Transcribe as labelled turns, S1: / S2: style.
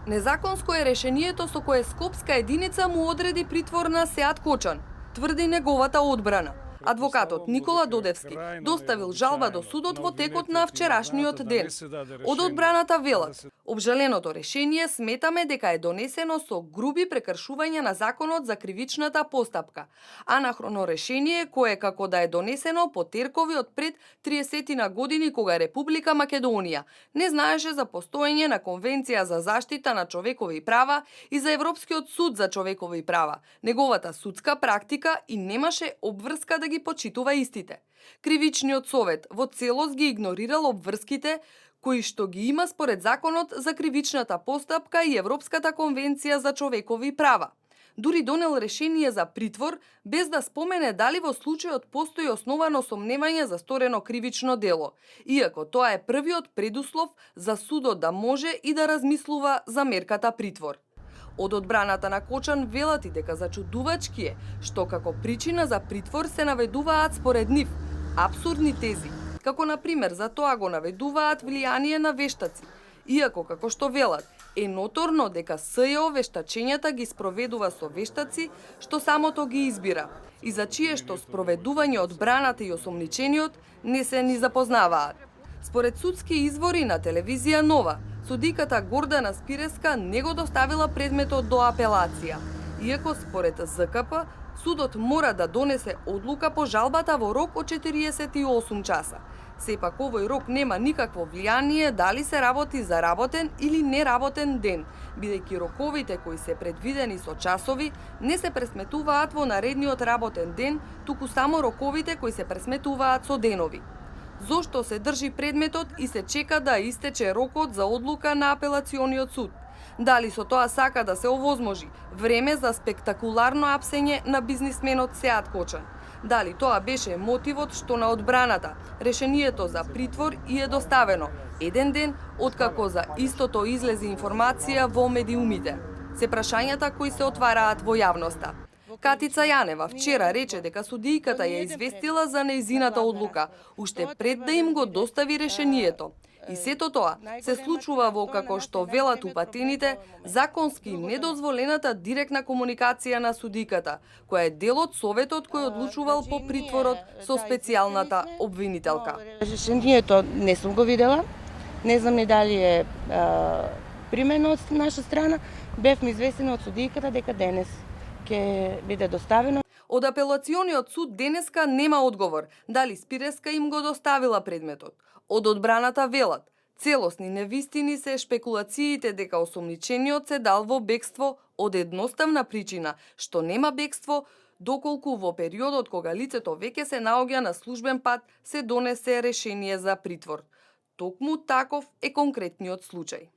S1: Незаконско е решението со кое Скопска единица му одреди притвор на Сеат Кочан, тврди неговата одбрана. Адвокатот Никола Додевски доставил жалба до судот во текот на вчерашниот ден. Од одбраната велат: обжаленото решение сметаме дека е донесено со груби прекршувања на законот за кривичната постапка. Анахроно решение кое како да е донесено по теркови од пред 30 на години кога Република Македонија не знаеше за постоење на Конвенција за заштита на човекови права и за Европскиот суд за човекови права, неговата судска практика и немаше обврска да ги почитува истите. Кривичниот совет во целост ги игнорирал обврските кои што ги има според Законот за кривичната постапка и Европската конвенција за човекови права. Дури донел решение за притвор без да спомене дали во случајот постои основано сомневање за сторено кривично дело, иако тоа е првиот предуслов за судот да може и да размислува за мерката притвор. Од одбраната на Кочан велат и дека зачудувачки е што како причина за притвор се наведуваат според нив апсурдни тези, како на пример за тоа го наведуваат влијание на вештаци, иако како што велат е ноторно дека СЈО вештачењата ги спроведува со вештаци што самото ги избира и за чие што спроведување одбраната и осомничениот не се ни запознаваат. Според судски извори на телевизија Нова, судиката Гордана Спиреска не го доставила предметот до апелација, иако според ЗКП судот мора да донесе одлука по жалбата во рок од 48 часа. Сепак овој рок нема никакво влијание дали се работи за работен или неработен ден, бидејќи роковите кои се предвидени со часови не се пресметуваат во наредниот работен ден, туку само роковите кои се пресметуваат со денови. Зошто се држи предметот и се чека да истече рокот за одлука на апелациониот суд? Дали со тоа сака да се овозможи време за спектакуларно апсење на бизнисменот Сеат Кочан? Дали тоа беше мотивот што на одбраната решението за притвор и е доставено еден ден откако за истото излезе информација во медиумите? Се прашањата кои се отвараат во јавноста. Катица Јанева вчера рече дека судијката ја известила за нејзината одлука, уште пред да им го достави решението. И сето тоа се случува во, како што велат упатените, законски недозволената директна комуникација на судиката, која е дел од советот кој одлучувал по притворот со специјалната обвинителка.
S2: Решението не сум го видела, не знам ни дали е примено од наша страна, бевме известени од судијката дека денес ќе биде доставено.
S1: Од апелациониот суд денеска нема одговор дали Спиреска им го доставила предметот. Од одбраната велат: целосни невистини се шпекулациите дека осомничениот се дал во бегство од едноставна причина, што нема бегство, доколку во периодот кога лицето веќе се наоѓа на службен пат се донесе решение за притвор. Токму таков е конкретниот случај.